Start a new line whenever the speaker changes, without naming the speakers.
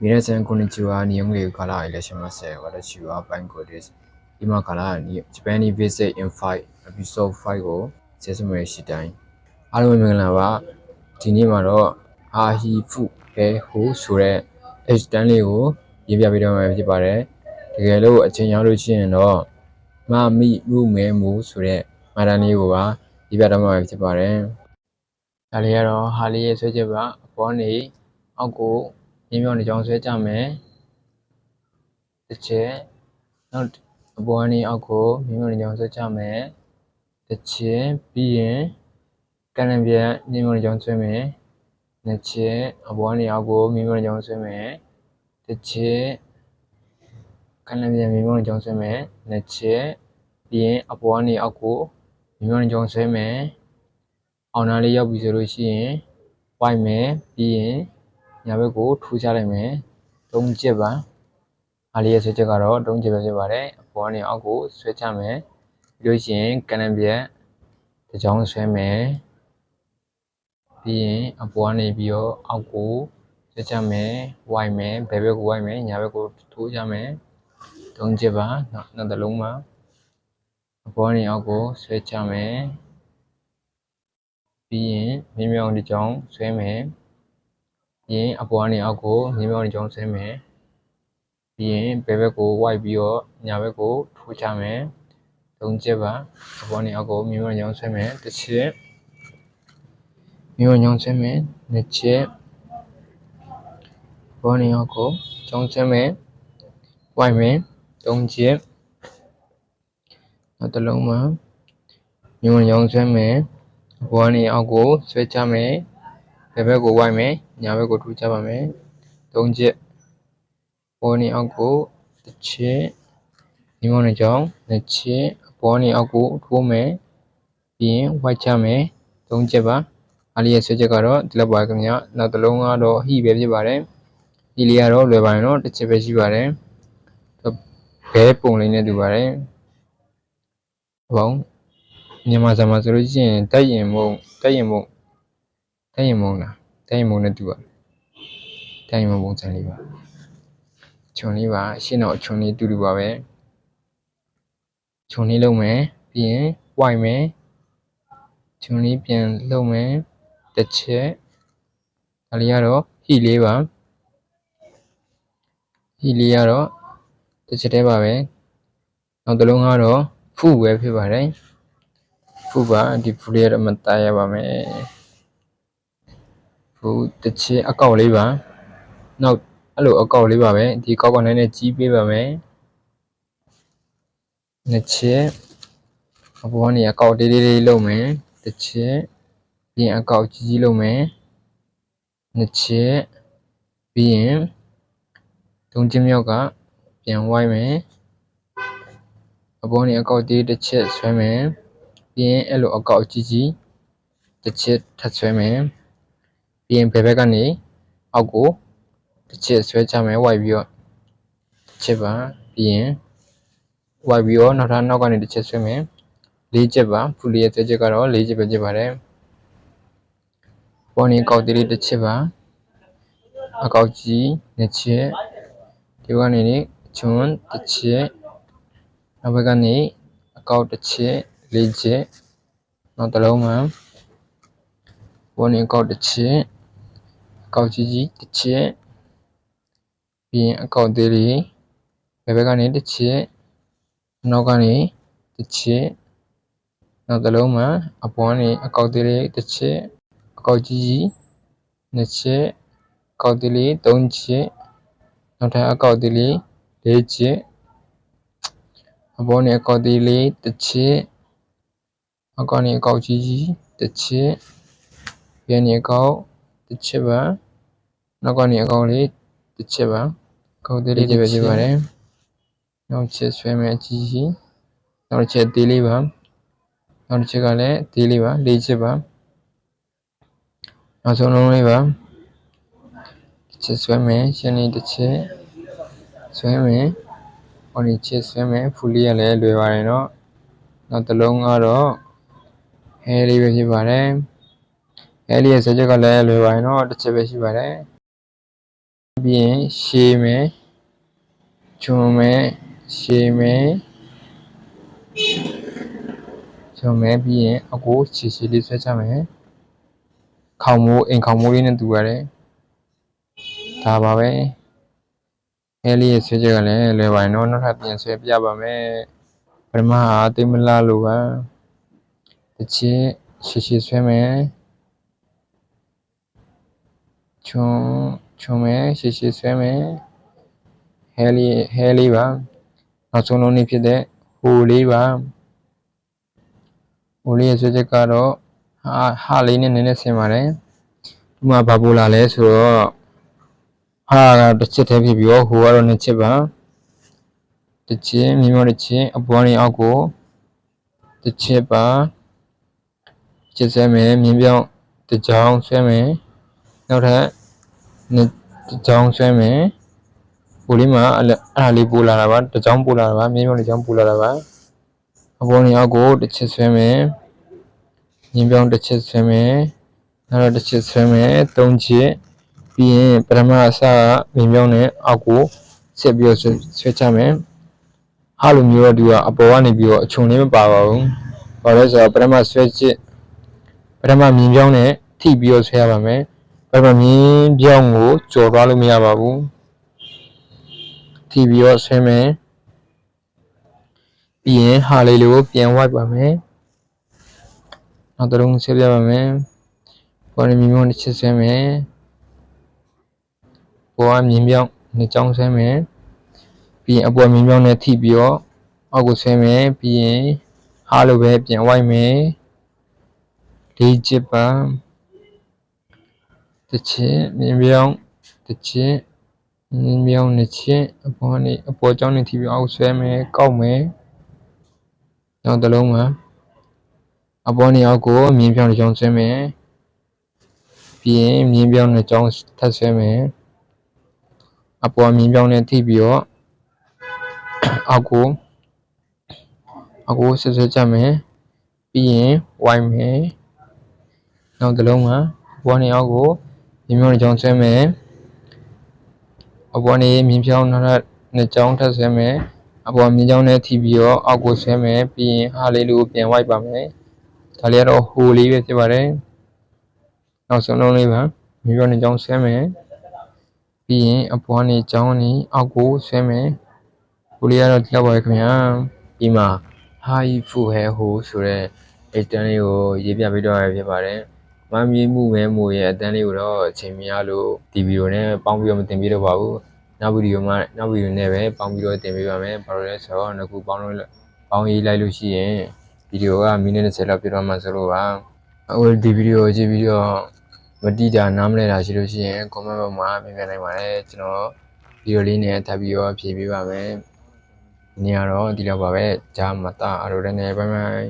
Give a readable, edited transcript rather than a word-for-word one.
皆さん、こんにちは。日本語からいらっしゃいませ。私はバンコです。今からJapan Visit in 5 Episode 5ကိုဆက်စမဲ့ရှိတိုင်းအားလုံးမင်္ဂလာပါဒီနေ့မှာတော့အာဟီဖုဘဲဟိုဆိုတဲ့ H တန်းလေးကိုရေးပြပေးတော့မှာဖြစ်ပါတယ်တကယ်လို့အချိန်ရောက်လို့ရှိရင်တော့မမိမှုမဲမှုဆိုတဲ့မာတန်းလေးကိုပါရေးပြတော့မှာဖြစ်ပါတယ်ဒါလေးကတော့ဟာလေးရဲ့ဆွဲချက်ပါအပေါ်နေအောက်ကိုမြင်းမြောင်းတစ်ကြောင်းဆွဲကြမယ်တစ်ချက်နောက်အပေါ်ကနေအောက်ကိုမြင်းမြောင်းတစ်ကြောင်းဆွဲကြမယ်တစ်ချက်ပြီးရင်ကန့်လန့်ပြတ်မြင်းမြောင်းတစ်ကြောင်းဆွဲမယ်နှစ်ချက်အပေါ်ကနေအောက်ကိုမြင်းမြောင်းတစ်ကြောင်းဆွဲမယ်တစ်ချက်ကန့်လန့်ပြတ်မြင်းမြောင်းတစ်ကြောင်းဆွဲမယ်နှစ်ချက်ပြီးရင်အပေါ်ကနေအောက်ကိုမြင်းမြောင်းတစ်ကြောင်းဆွဲမယ်အောင်နာလေးရောက်ပြီဆိုလို့ရှိရင်ဝိုက်မယ်ပြီးရင်ညာဘက်ကိုထိုးချလိုက်မယ်၃ချက်ပါအားလေးရဲ့ဆွဲချက်ကတော့၃ချက်ပဲဖြစ်ပါတယ်အပေါ်ကနေအောက်ကိုဆွဲချမယ်ပြီးလို့ရှိရင်ကန့်လန့်ပြတ်တစ်ကြောင်းဆွဲမယ်ပြီးရင်အပေါ်ကနေပြီးတော့အောက်ကိုဆွဲချမယ်ဝိုက်မယ်ဘယ်ဘက်ကိုဝိုက်မယ်ညာဘက်ကိုထိုးချမယ်၃ချက်ပါနောက်တစ်လုံးပါအပေါ်ကနေအောက်ကိုဆွဲချမယ်ပြီးရင်မြင်းမြောင်းတစ်ကြောင်းဆွဲမယ်ပြီးရင်အပေါ်ကနေအောက်ကိုမြင်းမြောင်းတစ်ကြောင်းဆွဲမယ်ပြီးရင်ဘယ်ဘက်ကိုဝိုက်ပြီးတော့ညာဘက်ကိုထိုးချမယ်၃ချက်ပါအပေါ်ကနေအောက်ကိုမြင်းမြောင်းတစ်ကြောင်းဆွဲမယ်တစ်ချက်မြင်းမြောင်းကြောင်းဆွဲမယ်နှစ်ချက်ပေါ်နေအောက်ကိုကြောင်းဆွဲမယ်ဝိုက်မယ်၃ချက်နောက်တစ်လုံးမှာမြင်းမြောင်းဆွဲမယ်အပေါ်ကနေအောက်ကိုဆွဲချမယ်ဘယ်ဘက်ကိုဝိုက်မယ်ညာဘက်ကိုထိုးချပါမယ်၃ချက်ပေါ်နေအောက်ကိုတစ်ချက်မြင်းမြောင်းကြောင်းနှစ်ချက်အပေါ်နေအောက်ကိုထိုးမယ်ပြီးရင်ဝိုက်ချမယ်၃ချက်ပါအားလေးရဲ့ဆွဲချက်ကတော့ဒီလောက်ပါခင်ဗျာနောက်တစ်လုံးကတော့ဟိပဲဖြစ်ပါတယ်ဒီလေးကတော့လွယ်ပါတယ်နော်တစ်ချက်ပဲရှိပါတယ်ဘဲပုံလေးနဲ့တူပါတယ်ဟုတ်မြန်မာစာမှာဆိုလို့ရှိရင်တက်ရင်မုံနဲ့တူပါတယ်တက်ရင်မုံပုံစံလေးပါခြုံလေးပါရှင်းတော့ခြုံလေးတူပါပဲခြုံလေးလုံးမယ်ပြီးရင်ဝိုက်မယ်ခြုံလေးပြန်လုံးမယ်တစ်ချက်ဒါလေးကတော့ဟိလေးပါဟိလေးကတော့တစ်ချက်တည်းပါပဲနောက်တစ်လုံးကတော့ဖုပဲဖြစ်ပါတယ်ဖုပါဒီဖုလေးကတော့မတတ်ရပါမယ်ဖုတစ်ချက်အကောက်လေးပါနောက်အဲ့လိုအကောက်လေးပါပဲဒီကောက်ကနည်းနည်းကြီးပေးပါမယ်နှစ်ချက်အပေါ်ကနေအကောက်လေးလေးလုံးမယ်တစ်ချက်ပြီးရင်အကောက်ကြီးလုံးမယ်နှစ်ချက်ပြီးရင်၃ချက်မြောက်ကပြန်ဝိုင်းမယ်အပေါ်ကနေအကောက်သေးတစ်ချက်ဆွဲမယ်ပြီးရင်အဲ့လိုအကောက်ကြီးတစ်ချက်ထပ်ဆွဲမယ်ပြီးရင်ဘယ်ဘက်ကနေအောက်ကိုတစ်ချက်ဆွဲချမယ်ဝိုက်ပြီးတော့တစ်ချက်ပါပြီးရင်ဝိုက်ပြီးတော့နောက်ကနေတစ်ချက်ဆွဲမယ်၄ချက်ပါဖူလီရဲ့ဆွဲချက်ကတော့၄ချက်ပဲဖြစ်ပါတယ်ပေါ်နေအကောက်သေးလေးတစ်ချက်ပါအကောက်ကြီးနှစ်ချက်ဒီဘက်ကနေချွန်းတစ်ချက်နောက်ဘက်ကနေအကောက်တစ်ချက်၄ချက်နောက်တစ်လုံးမှာပေါ်နေအကောက်တစ်ချက်အကောက်ကြီးတစ်ချက်ပြီးရင်အကောက်သေးလေးဘယ်ဘက်ကနေတစ်ချက်နောက်ကနေတစ်ချက်နောက်တစ်လုံးမှာအပေါ်ကနေအကောက်သေးလေးတစ်ချက်အကောက်ကြီးနှစ်ချက်အကောက်သေးလေး၃ချက်နောက်ထပ်အကောက်သေးလေး၄ချက်အပေါ်နေအကောက်သေးလေးတစ်ချက်အောက်ကနေအကောက်ကြီးတစ်ချက်ပြန်နေအကောက်တစ်ချက်ပါနောက်ကနေအကောက်လေးတစ်ချက်ပါအကောက်သေးလေးတစ်ချက်ပဲဖြစ်ပါတယ်နောက်ချက်ဆွဲမယ်အကြီးနောက်တစ်ချက်သေးလေးပါနောက်တစ်ချက်ကလည်းသေးလေးပါ၄ချက်ပါနောက်ဆုံးလုံးလေးပါတစ်ချက်ဆွဲမယ်ရှင်းနေတစ်ချက်ဆွဲမယ်ဟောဒီချက်ဆွဲမယ်ဖူလေးရလည်းလွယ်ပါတယ်เนาะနောက်တစ်လုံးကတော့ဟဲလေးပဲဖြစ်ပါတယ်ဟဲလေးရဲ့ဆွဲချက်ကလည်းလွယ်ပါတယ်เนาะတစ်ချက်ပဲရှိပါတယ် ပြီးရင်ရှည်မယ်ချွန်မယ်ရှည်မယ်ချွန်မယ်ပြီးရင်အကိုချီချီလေးဆွဲချမယ်ခေါင်မိုးအိမ်ခေါင်မိုးလေးနဲ့တူရတယ်ဒါပါပဲအဲလေးရဲ့ဆွဲချက်ကလည်းလွယ်ပါတယ်နော်နောက်ထပ်ပြန်ဆွဲပြပါမယ်ပထမဟာတိတ်မလားလို့ပါတစ်ချက်ရှည်ရှည်ဆွဲမယ်ချွန်မယ်ရှည်ရှည်ဆွဲမယ်ဟဲလေးပါနောက်ဆုံးလုံးလေးဖြစ်တဲ့ဟိုလေးပါဟိုလေးရဲ့ဆွဲချက်ကတော့ဟာလေးနဲ့နည်းနည်းဆင်ပါတယ်ဒီမှာဘာပိုလာလဲဆိုတော့ဟာကတစ်ချက်တည်းဖြစ်ပြီးတော့ဟိုကတော့နှစ်ချက်ပါတစ်ချက်မြေမောတစ်ချက်အပေါ်ကနေအောက်ကိုတစ်ချက်ပါချက်ဆွဲမယ်မြင်းပြောင်းတစ်ကြောင်ဆွဲမယ်နောက်ထပ်တစ်ကြောင်ဆွဲမယ်ဟိုလေးမှာအဲ့ဒါလေးပိုလာတာပါတစ်ကြောင်ပိုလာတာပါမြင်းပြောင်းတစ်ကြောင်ပိုလာတာပါအပေါ်ကနေအောက်ကိုတစ်ချက်ဆွဲမယ်မြင်းပြောင်းတစ်ချက်ဆွဲမယ်နောက်တော့တစ်ချက်ဆွဲမယ်သုံးချက်ပြီးရင်ပထမအစကမြင်းပြောင်းနဲ့အောက်ကိုဆက်ပြီးတော့ဆွဲချမယ်ဟာလိုမျိုးတော့ဒီကအပေါ်ကနေပြီးတော့အချုံလေးမပါပါဘူးဘာလို့လဲဆိုတော့ပထမဆွဲချက်ပထမမြင်းပြောင်းနဲ့ထိပြီးတော့ဆွဲရပါမယ်ပထမမြင်းပြောင်းကိုကျော်သွားလို့မရပါဘူးထိပြီးတော့ဆွဲမယ်ပြီးရင်ဟာလေးကိုပြန်ဝိုက်ပါမယ်နောက်တစ်လုံးဆွဲပြပါမယ်ပေါ်နေမြင်းပြောင်းတစ်ချက်ဆွဲမယ်ပေါ်ကမြင်းပြောင်းနှစ်ချောင်းဆွဲမယ်ပြီးရင်အပေါ်မြင်းပြောင်းနဲ့ထိပြီးတော့အောက်ကိုဆွဲမယ်ပြီးရင်ဟာလိုပဲပြန်ဝိုက်မယ်လေးချက်ပါတစ်ချက်မြင်းပြောင်းတစ်ချက်မြင်းပြောင်းနှစ်ချက်အပေါ်ကြောင်းနဲ့ထိပြီးအောက်ဆွဲမယ်ကောက်မယ်နောက်တစ်လုံးမှာအပေါ်နေအောက်ကိုမြင်းပြောင်းတစ်ချောင်းဆွဲမယ်ပြီးရင်မြင်းပြောင်းနှစ်ချောင်းထပ်ဆွဲမယ်အပေါ်မြင်းပြောင်းနဲ့ထိပြီးတော့အောက်ဆွဲချမယ်ပြီးရင်ဝိုင်းမယ်နောက်တစ်လုံးမှာအပေါ်နေအောက်ကိုမြင်းပြောင်းတစ်ချောင်းဆွဲမယ်အပေါ်နေမြင်းပြောင်းနှစ်ချောင်းထပ်ဆွဲမယ်အပေါ်မြင်းချောင်းနဲ့ထိပြီးတော့အောက်ကိုဆွဲမယ်ပြီးရင်ဟာလေးလိုပြန်ဝိုက်ပါမယ်ဒါလေးကတော့ဟိုလေးပဲဖြစ်ပါတယ်နောက်ဆုံးလုံးလေးပါမြင်းပြောင်းနှစ်ချောင်းဆွဲမယ်ပြီးရင်အပေါ်နေချောင်းနေအောက်ကိုဆွဲမယ်ဟိုလေးကတော့ဒီလောက်ပါပဲခင်ဗျာဒီမှာဟာယီဖူဟဲဟိုဆိုတဲ့အဲ့တန်းလေးကိုရေးပြပေးတော့ရဖြစ်ပါတယ်မမီးမှုမဲမို့ရဲ့အတန်းလေးကိုတော့အချိန်မရလို့ဒီဗီဒီယိုနဲ့ပေါင်းပြီးတော့မတင်ပြတော့ပါဘူးနောက်ဗီဒီယိုနဲ့ပဲပေါင်းပြီးတော့တင်ပေးပါမယ်ဘာလို့လဲဆိုတော့နှစ်ခုပေါင်းရေးလိုက်လို့ရှိရင်ဗီဒီယိုကမိနစ်20လောက်ပြတော့မှဆိုလို့ပါဟိုဒီဗီဒီယိုကြည့်ပြီးတော့မတိတာနားမလဲတာရှိလို့ရှိရင် comment box မှာပြင်ပြနိုင်ပါတယ်ကျွန်တော်ဗီဒီယိုလေးနဲ့ထပ်ပြီးတော့ဖြည့်ပေးပါမယ်ဒီနေ့ကတော့ဒီလောက်ပါပဲဂျာမတာအရိုးနဲ့ဘိုင်ဘိုင်